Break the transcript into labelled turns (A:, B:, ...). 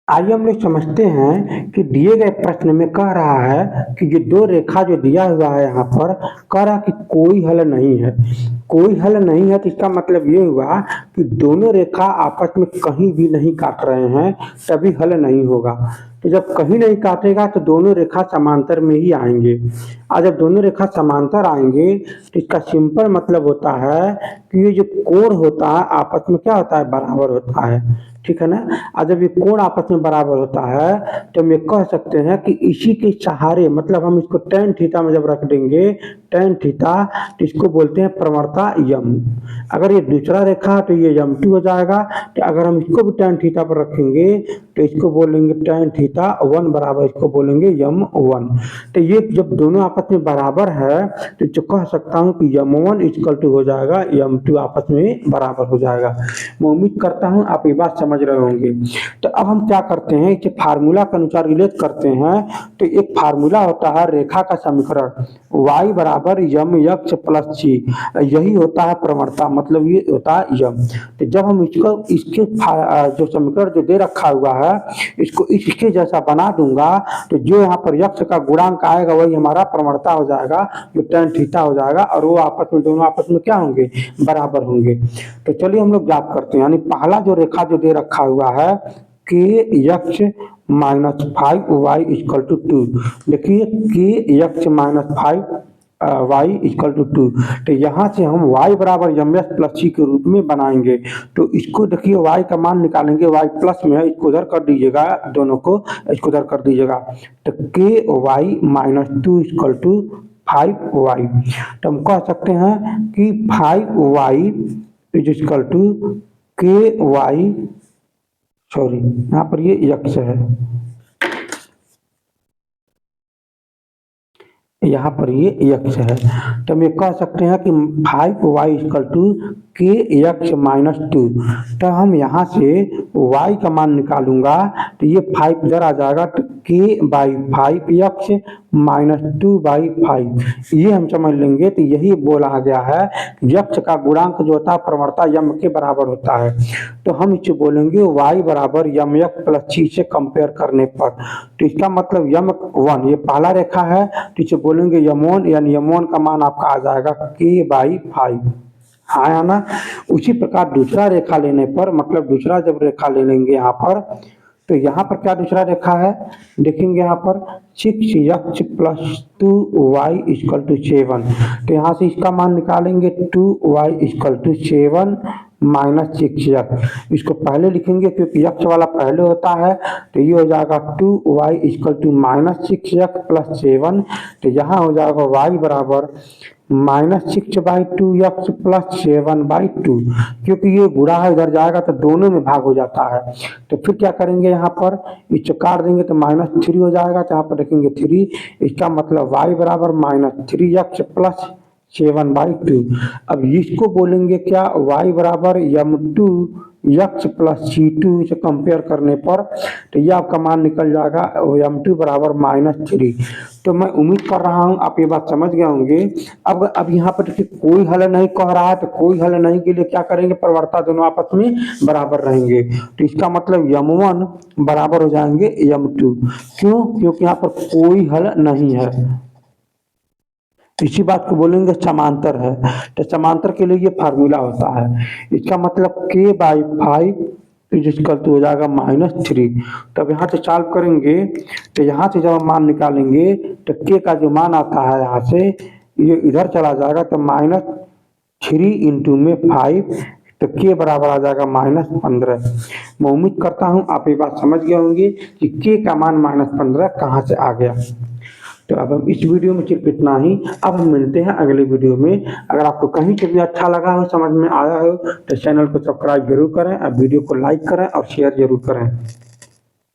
A: आइए हम लोग समझते हैं कि दिए गए प्रश्न में कह रहा है कि ये दो रेखा जो दिया हुआ है यहाँ पर कह रहा कि कोई हल नहीं है। कोई हल नहीं है तो इसका मतलब ये हुआ कि दोनों रेखा आपस में कहीं भी नहीं काट रहे हैं, तभी हल नहीं होगा। तो जब कहीं नहीं काटेगा तो दोनों रेखा समांतर में ही आएंगे। और जब दोनों रेखा समांतर आएंगे तो इसका सिंपल मतलब होता है कि ये जो कोण होता है आपस में क्या होता है, बराबर होता है। ठीक है ना। और जब ये कोण आपस में बराबर होता है तो हम ये कह सकते हैं कि इसी के सहारे, मतलब हम इसको tan थीटा में जब रख देंगे tan थीटा, तो इसको बोलते हैं प्रवणता यम। अगर ये दूसरा रेखा है तो ये यम2 हो जाएगा। तो अगर हम इसको भी tan थीटा पर रखेंगे तो इसको बोलेंगे tan थीटा 1 बराबर, इसको बोलेंगे यम1। तो ये जब दोनों आपस में बराबर है तो जो कह सकता हूँ कि यम1 इक्वल टू हो जाएगा यम2 आपस में बराबर हो जाएगा। मैं उम्मीद करता हूँ आप ये बात समझ रहे होंगे। तो अब हम क्या करते हैं, इसे फार्मूला के अनुसार रिलेट करते हैं। तो एक फार्मूला होता है रेखा का समीकरण y बराबर यम यक्ष प्लस सी, यही होता है प्रवणता, मतलब ये होता है यम। तो जब हम इसके जो समीकरण जो दे रखा हुआ है इसको इसके जैसा बना दूंगा तो जो यहाँ पर यक्ष का गुणांक आएगा वही हमारा प्रवणता हो जाएगा, जो tan थीटा हो जाएगा, और वो आपस में दोनों आपस में क्या होंगे, बराबर होंगे। तो चलिए हम लोग याद करते हैं। यानी पहला जो रेखा जो दे रखा हुआ है के यक्ष माइनस 5y इक्वल टू 2। देखिए के यक्ष माइनस 5 y इक्वल टू 2। तो यहाँ से हम y बराबर एम एस प्लस सी के रूप में बनाएंगे। तो इसको देखिए y का मान निकालेंगे, y प्लस में है, इसको उधर कर दीजिएगा, दोनों को इसको उधर कर दीजिएगा। तो के Y minus 2 equal to 5y। तो हम कह सकते हैं कि 5y इज इक्वल टू के वाई, सॉरी यहाँ पर ये यक्ष है, यहाँ पर ये यक्ष है। तो हम ये कह सकते हैं कि 5y इक्वल टू के यक्ष माइनस 2। तो हम यहाँ से y का मान निकालूंगा तो ये 5 इधर आ जाएगा, तो के बाई 5 यक्ष माइनस 2 बाई 5, ये हम समझ लेंगे। तो यही बोला गया है यक्ष का गुणांक जो होता है प्रवणता यम के बराबर होता है। तो हम इसे बोलेंगे y बराबर यम यक्ष प्लस सी से कंपेयर करने पर। तो इसका मतलब यम1 ये पहला रेखा है, तो इसे बोलेंगे यम1, यानी यम1 का मान आपका आ जाएगा के बाई 5। हाँ ना। उसी प्रकार दूसरा रेखा लेने पर, मतलब दूसरा जब रेखा ले लेंगे यहाँ पर, तो यहाँ पर क्या दूसरा रेखा है देखेंगे, यहाँ पर 6x plus 2y equal to 7। तो यहाँ से इसका मान निकालेंगे 2y equal to 7 minus 6x। इसको पहले लिखेंगे क्योंकि यक्ष वाला पहले होता है, तो ये हो जाएगा 2y equal to minus 6x plus 7। तो यहाँ हो जाएगा y बराबर माइनस 6 बाई 2 यक्ष प्लस 7 बाई 2। क्योंकि ये गुणा है इधर जाएगा तो दोनों में भाग हो जाता है। तो फिर क्या करेंगे, यहाँ पर इसे काट देंगे तो माइनस 3 हो जाएगा, तो यहाँ पर रखेंगे 3। इसका मतलब y बराबर माइनस 3 यक्ष प्लस 7 बाई 2। अब इसको बोलेंगे क्या, y बराबर यम2 यक्ष प्लस c2 से कंपेयर करने पर, तो ये आपका मान निकल जाएगा यम2 बराबर माइनस 3। तो मैं उम्मीद कर रहा हूँ आप ये बात समझ गए होंगे। अब यहाँ पर देखिए कोई हल नहीं कह रहा है, तो कोई हल नहीं के लिए क्या करेंगे, प्रवणता दोनों आपस में बराबर रहेंगे। तो इसका मतलब यम1 बराबर हो जाएंगे यम2। क्यों, क्योंकि यहाँ पर कोई हल नहीं है। इसी बात को बोलेंगे समांतर है। तो समांतर के लिए ये फार्मूला होता है। इसका मतलब के बाई 5 इक्वल टू हो जाएगा माइनस 3। तब यहाँ से सॉल्व करेंगे तो यहाँ से जब हम मान निकालेंगे तो के का जो मान आता है यहाँ से ये इधर चला जाएगा, तो माइनस 3 इंटू में 5, तो के बराबर आ जाएगा माइनस 15। मैं उम्मीद करता हूँ आप ये बात समझ गए होंगे कि के का मान माइनस 15 कहाँ से आ गया। तो अब हम इस वीडियो में सिर्फ इतना ही। अब हम मिलते हैं अगले वीडियो में। अगर आपको कहीं से भी अच्छा लगा हो, समझ में आया हो, तो चैनल को सब्सक्राइब जरूर करें, और वीडियो को लाइक करें और शेयर जरूर करें।